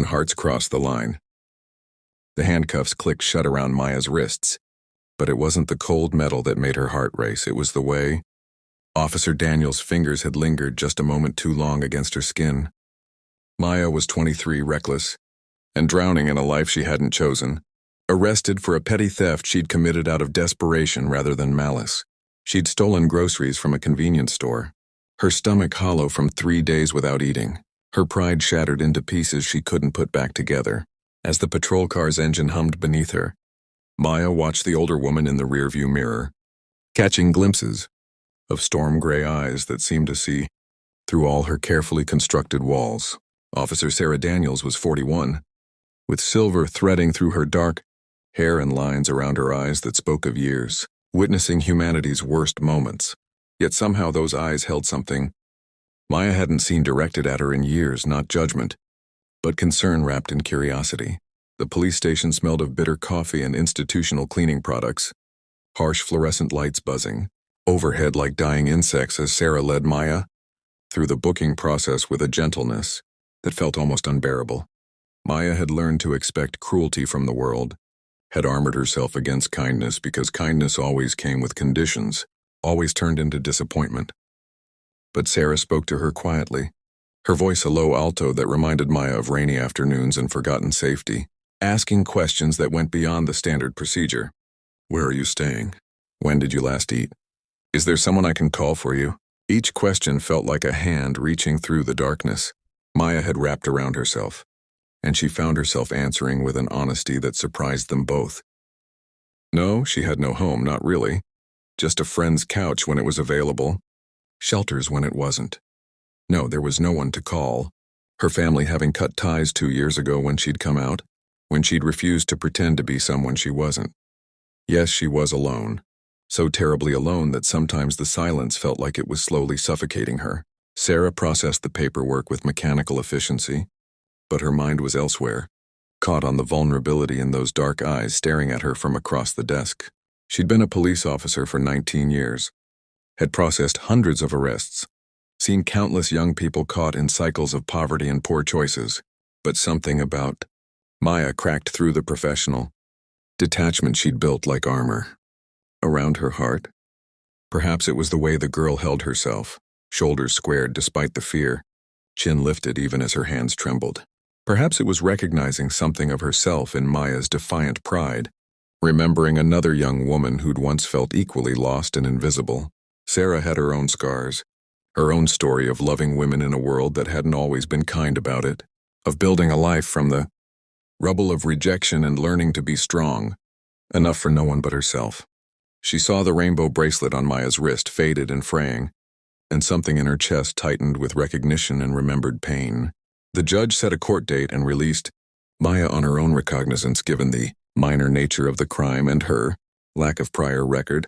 when hearts cross the line. The handcuffs clicked shut around Maya's wrists, but it wasn't the cold metal that made her heart race. It was the way Officer Daniel's fingers had lingered just a moment too long against her skin. Maya was 23, reckless, and drowning in a life she hadn't chosen. Arrested for a petty theft she'd committed out of desperation rather than malice. She'd stolen groceries from a convenience store, her stomach hollow from 3 days without eating, her pride shattered into pieces she couldn't put back together. As the patrol car's engine hummed beneath her, Maya watched the older woman in the rearview mirror, catching glimpses of storm-gray eyes that seemed to see through all her carefully constructed walls. Officer Sarah Daniels was 41, with silver threading through her dark hair and lines around her eyes that spoke of years, witnessing humanity's worst moments. Yet somehow those eyes held something Maya hadn't seen directed at her in years, not judgment, but concern wrapped in curiosity. The police station smelled of bitter coffee and institutional cleaning products, harsh fluorescent lights buzzing overhead like dying insects as Sarah led Maya through the booking process with a gentleness that felt almost unbearable. Maya had learned to expect cruelty from the world, had armored herself against kindness because kindness always came with conditions, always turned into disappointment. But Sarah spoke to her quietly, her voice a low alto that reminded Maya of rainy afternoons and forgotten safety, asking questions that went beyond the standard procedure. Where are you staying? When did you last eat? Is there someone I can call for you? Each question felt like a hand reaching through the darkness Maya had wrapped around herself, and she found herself answering with an honesty that surprised them both. No, she had no home, not really. Just a friend's couch when it was available, shelters when it wasn't. No, there was no one to call, her family having cut ties 2 years ago when she'd come out, when she'd refused to pretend to be someone she wasn't. Yes, she was alone, so terribly alone that sometimes the silence felt like it was slowly suffocating her. Sarah processed the paperwork with mechanical efficiency, but her mind was elsewhere, caught on the vulnerability in those dark eyes staring at her from across the desk. She'd been a police officer for 19 years, had processed hundreds of arrests, seen countless young people caught in cycles of poverty and poor choices, but something about Maya cracked through the professional detachment she'd built like armor around her heart. Perhaps it was the way the girl held herself, shoulders squared despite the fear, chin lifted even as her hands trembled. Perhaps it was recognizing something of herself in Maya's defiant pride, remembering another young woman who'd once felt equally lost and invisible. Sarah had her own scars, her own story of loving women in a world that hadn't always been kind about it, of building a life from the rubble of rejection and learning to be strong, enough for no one but herself. She saw the rainbow bracelet on Maya's wrist faded and fraying, and something in her chest tightened with recognition and remembered pain. The judge set a court date and released Maya on her own recognizance given the minor nature of the crime and her lack of prior record,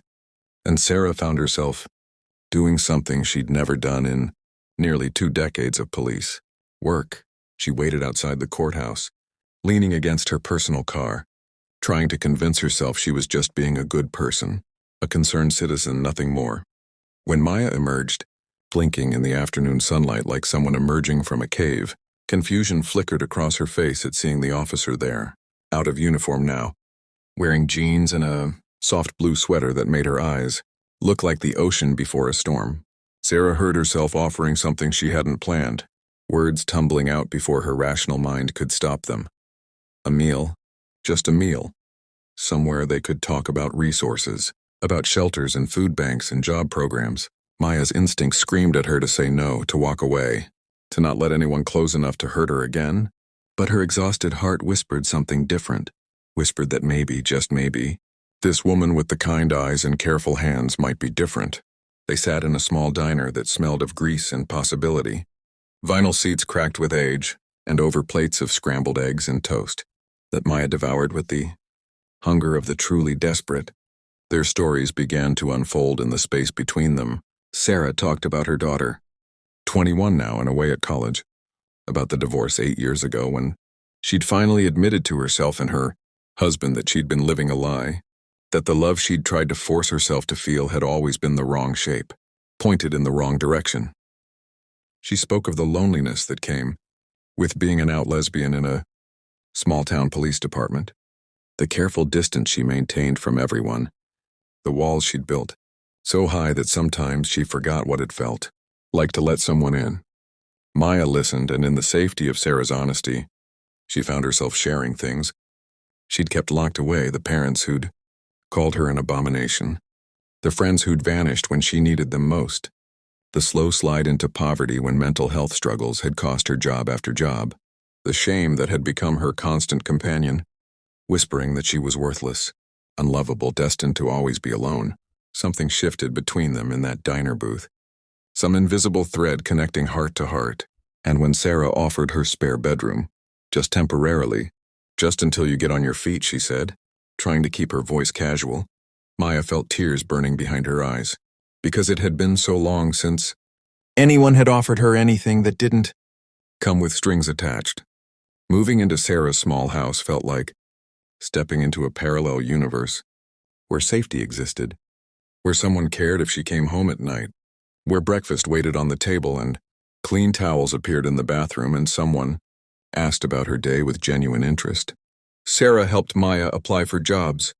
and Sarah found herself doing something she'd never done in nearly 2 decades of police work. She waited outside the courthouse, leaning against her personal car, trying to convince herself she was just being a good person, a concerned citizen, nothing more. When Maya emerged, blinking in the afternoon sunlight like someone emerging from a cave, confusion flickered across her face at seeing the officer there, out of uniform now, wearing jeans and a soft blue sweater that made her eyes look like the ocean before a storm. Sarah heard herself offering something she hadn't planned, words tumbling out before her rational mind could stop them. A meal. Just a meal. Somewhere they could talk about resources, about shelters and food banks and job programs. Maya's instinct screamed at her to say no, to walk away, to not let anyone close enough to hurt her again. But her exhausted heart whispered something different, whispered that maybe, just maybe, this woman with the kind eyes and careful hands might be different. They sat in a small diner that smelled of grease and possibility, vinyl seats cracked with age, and over plates of scrambled eggs and toast that Maya devoured with the hunger of the truly desperate. Their stories began to unfold in the space between them. Sarah talked about her daughter, 21 now and away at college, about the divorce 8 years ago when she'd finally admitted to herself and her husband that she'd been living a lie, that the love she'd tried to force herself to feel had always been the wrong shape, pointed in the wrong direction. She spoke of the loneliness that came With being an out lesbian in a small-town police department, the careful distance she maintained from everyone, the walls she'd built, so high that sometimes she forgot what it felt like to let someone in. Maya listened, and in the safety of Sarah's honesty, she found herself sharing things she'd kept locked away, the parents who'd called her an abomination, the friends who'd vanished when she needed them most, the slow slide into poverty when mental health struggles had cost her job after job, the shame that had become her constant companion, whispering that she was worthless, unlovable, destined to always be alone. Something shifted between them in that diner booth, some invisible thread connecting heart to heart, and when Sarah offered her spare bedroom, just temporarily, just until you get on your feet, she said, trying to keep her voice casual, Maya felt tears burning behind her eyes, because it had been so long since anyone had offered her anything that didn't come with strings attached. Moving into Sarah's small house felt like stepping into a parallel universe where safety existed, where someone cared if she came home at night, where breakfast waited on the table and clean towels appeared in the bathroom and someone asked about her day with genuine interest. Sarah helped Maya apply for jobs,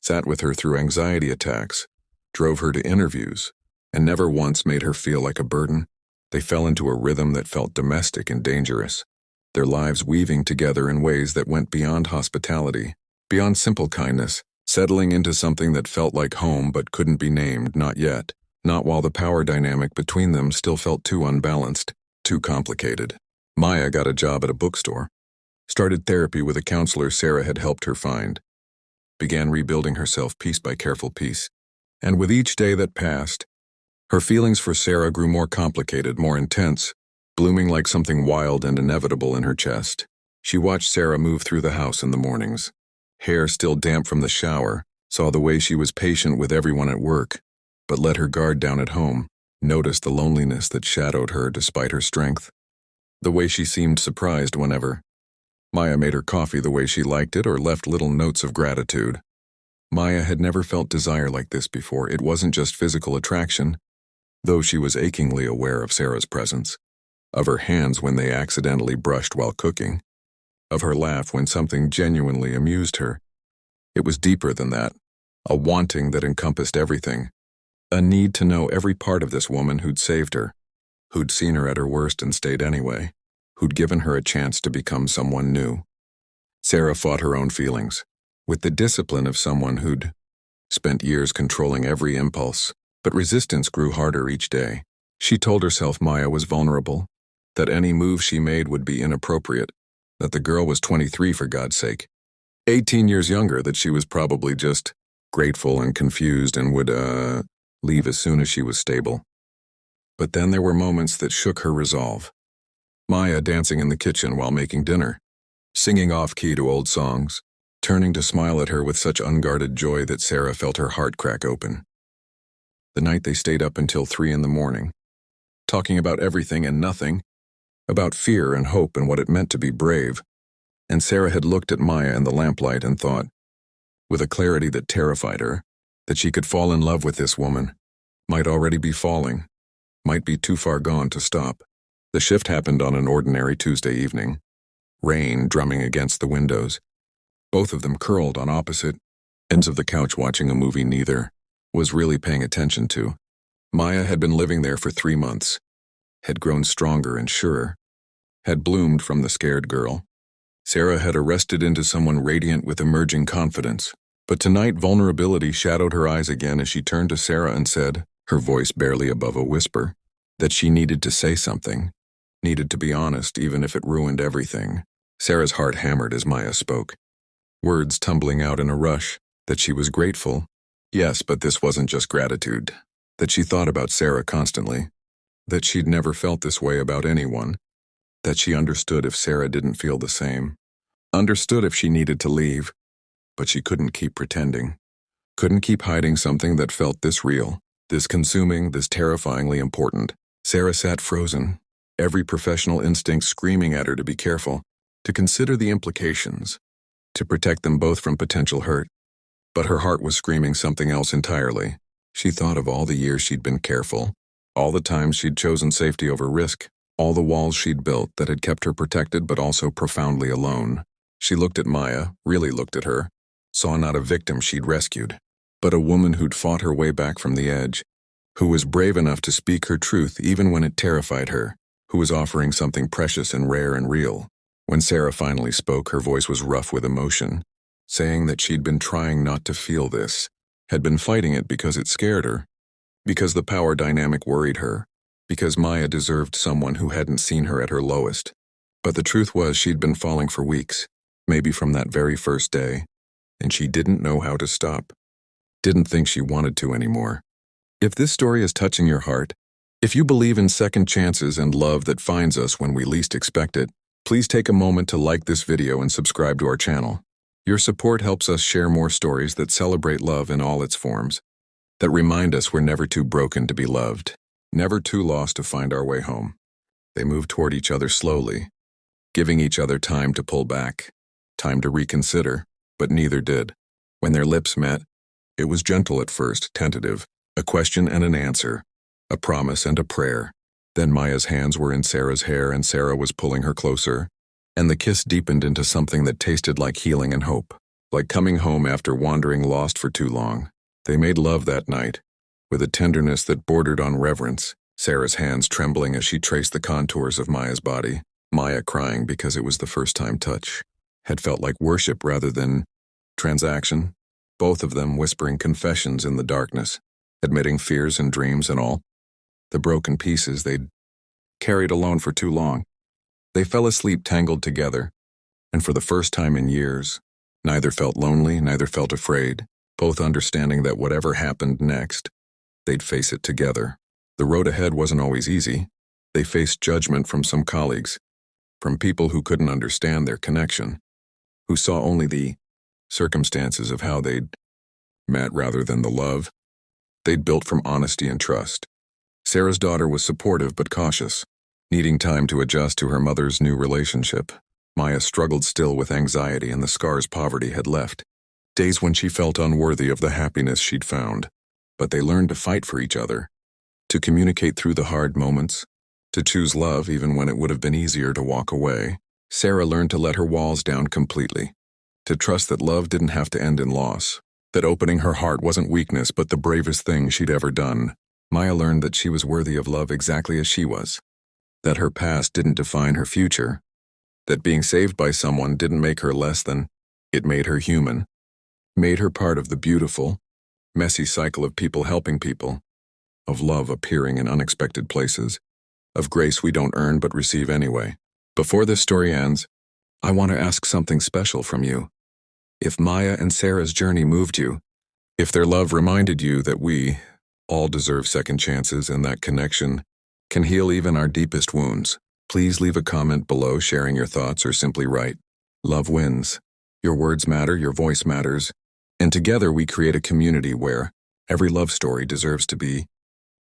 sat with her through anxiety attacks, drove her to interviews, and never once made her feel like a burden. They fell into a rhythm that felt domestic and dangerous, their lives weaving together in ways that went beyond hospitality, beyond simple kindness, settling into something that felt like home but couldn't be named, not yet, not while the power dynamic between them still felt too unbalanced, too complicated. Maya got a job at a bookstore, started therapy with a counselor Sarah had helped her find, began rebuilding herself piece by careful piece, and with each day that passed, her feelings for Sarah grew more complicated, more intense, blooming like something wild and inevitable in her chest. She watched Sarah move through the house in the mornings, hair still damp from the shower, saw the way she was patient with everyone at work, but let her guard down at home, noticed the loneliness that shadowed her despite her strength, the way she seemed surprised whenever Maya made her coffee the way she liked it or left little notes of gratitude. Maya had never felt desire like this before. It wasn't just physical attraction, though she was achingly aware of Sarah's presence, of her hands when they accidentally brushed while cooking, of her laugh when something genuinely amused her. It was deeper than that, a wanting that encompassed everything, a need to know every part of this woman who'd saved her, who'd seen her at her worst and stayed anyway, who'd given her a chance to become someone new. Sarah fought her own feelings, with the discipline of someone who'd spent years controlling every impulse, but resistance grew harder each day. She told herself Maya was vulnerable, that any move she made would be inappropriate, that the girl was 23 for God's sake, 18 years younger, that she was probably just grateful and confused and would, leave as soon as she was stable. But then there were moments that shook her resolve. Maya dancing in the kitchen while making dinner, singing off-key to old songs, turning to smile at her with such unguarded joy that Sarah felt her heart crack open. The night they stayed up until 3 a.m, talking about everything and nothing, about fear and hope and what it meant to be brave, and Sarah had looked at Maya in the lamplight and thought, with a clarity that terrified her, that she could fall in love with this woman, might already be falling, might be too far gone to stop. The shift happened on an ordinary Tuesday evening, rain drumming against the windows, both of them curled on opposite ends of the couch watching a movie neither was really paying attention to. Maya had been living there for 3 months, had grown stronger and surer, had bloomed from the scared girl. Sarah had arrested into someone radiant with emerging confidence, but tonight vulnerability shadowed her eyes again as she turned to Sarah and said, her voice barely above a whisper, that she needed to say something, needed to be honest even if it ruined everything. Sarah's heart hammered as Maya spoke, words tumbling out in a rush, that she was grateful. Yes, but this wasn't just gratitude, that she thought about Sarah constantly, that she'd never felt this way about anyone, that she understood if Sarah didn't feel the same, understood if she needed to leave, but she couldn't keep pretending, couldn't keep hiding something that felt this real, this consuming, this terrifyingly important. Sarah sat frozen, every professional instinct screaming at her to be careful, to consider the implications, to protect them both from potential hurt. But her heart was screaming something else entirely. She thought of all the years she'd been careful, all the times she'd chosen safety over risk, all the walls she'd built that had kept her protected but also profoundly alone. She looked at Maya, really looked at her, saw not a victim she'd rescued, but a woman who'd fought her way back from the edge, who was brave enough to speak her truth even when it terrified her, who was offering something precious and rare and real. When Sarah finally spoke, her voice was rough with emotion, saying that she'd been trying not to feel this, had been fighting it because it scared her, because the power dynamic worried her, because Maya deserved someone who hadn't seen her at her lowest. But the truth was she'd been falling for weeks, maybe from that very first day, and she didn't know how to stop. Didn't think she wanted to anymore. If this story is touching your heart, if you believe in second chances and love that finds us when we least expect it, please take a moment to like this video and subscribe to our channel. Your support helps us share more stories that celebrate love in all its forms, that remind us we're never too broken to be loved, never too lost to find our way home. They moved toward each other slowly, giving each other time to pull back, time to reconsider, but neither did. When their lips met, it was gentle at first, tentative, a question and an answer, a promise and a prayer. Then Maya's hands were in Sarah's hair and Sarah was pulling her closer, and the kiss deepened into something that tasted like healing and hope, like coming home after wandering lost for too long. They made love that night, with a tenderness that bordered on reverence, Sarah's hands trembling as she traced the contours of Maya's body, Maya crying because it was the first-time touch. Had felt like worship rather than transaction, both of them whispering confessions in the darkness, admitting fears and dreams and all the broken pieces they'd carried alone for too long. They fell asleep tangled together, and for the first time in years, neither felt lonely, neither felt afraid, both understanding that whatever happened next, they'd face it together. The road ahead wasn't always easy. They faced judgment from some colleagues, from people who couldn't understand their connection, who saw only the circumstances of how they'd met rather than the love they'd built from honesty and trust. Sarah's daughter was supportive but cautious, needing time to adjust to her mother's new relationship. Maya struggled still with anxiety and the scars poverty had left, days when she felt unworthy of the happiness she'd found. But they learned to fight for each other, to communicate through the hard moments, to choose love even when it would have been easier to walk away. Sarah learned to let her walls down completely, to trust that love didn't have to end in loss, that opening her heart wasn't weakness but the bravest thing she'd ever done. Maya learned that she was worthy of love exactly as she was, that her past didn't define her future, that being saved by someone didn't make her less than, it made her human, made her part of the beautiful, messy cycle of people helping people, of love appearing in unexpected places, of grace we don't earn but receive anyway. Before this story ends, I want to ask something special from you. If Maya and Sarah's journey moved you, if their love reminded you that we all deserve second chances and that connection can heal even our deepest wounds, please leave a comment below sharing your thoughts or simply write, "Love wins." Your words matter, your voice matters, and together we create a community where every love story deserves to be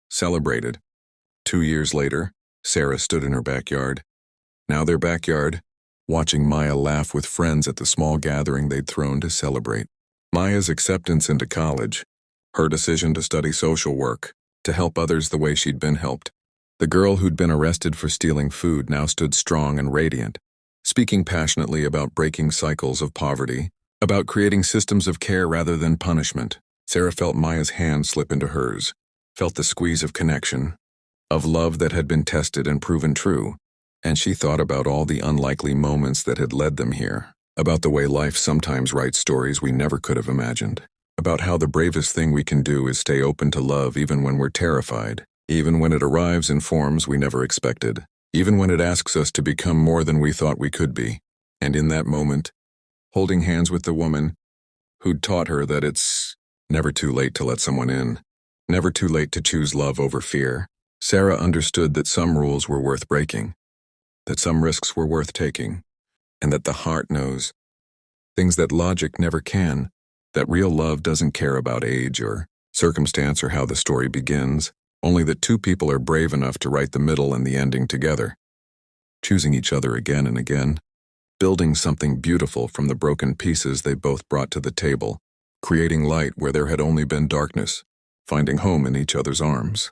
celebrated. 2 years later, Sarah stood in her backyard, now their backyard, watching Maya laugh with friends at the small gathering they'd thrown to celebrate. Maya's acceptance into college, her decision to study social work, to help others the way she'd been helped. The girl who'd been arrested for stealing food now stood strong and radiant, speaking passionately about breaking cycles of poverty, about creating systems of care rather than punishment. Sarah felt Maya's hand slip into hers, felt the squeeze of connection, of love that had been tested and proven true, and she thought about all the unlikely moments that had led them here, about the way life sometimes writes stories we never could have imagined, about how the bravest thing we can do is stay open to love even when we're terrified, even when it arrives in forms we never expected, even when it asks us to become more than we thought we could be. And in that moment, holding hands with the woman who'd taught her that it's never too late to let someone in, never too late to choose love over fear, Sarah understood that some rules were worth breaking, that some risks were worth taking, and that the heart knows things that logic never can, that real love doesn't care about age or circumstance or how the story begins, only that two people are brave enough to write the middle and the ending together, choosing each other again and again, building something beautiful from the broken pieces they both brought to the table, creating light where there had only been darkness, finding home in each other's arms.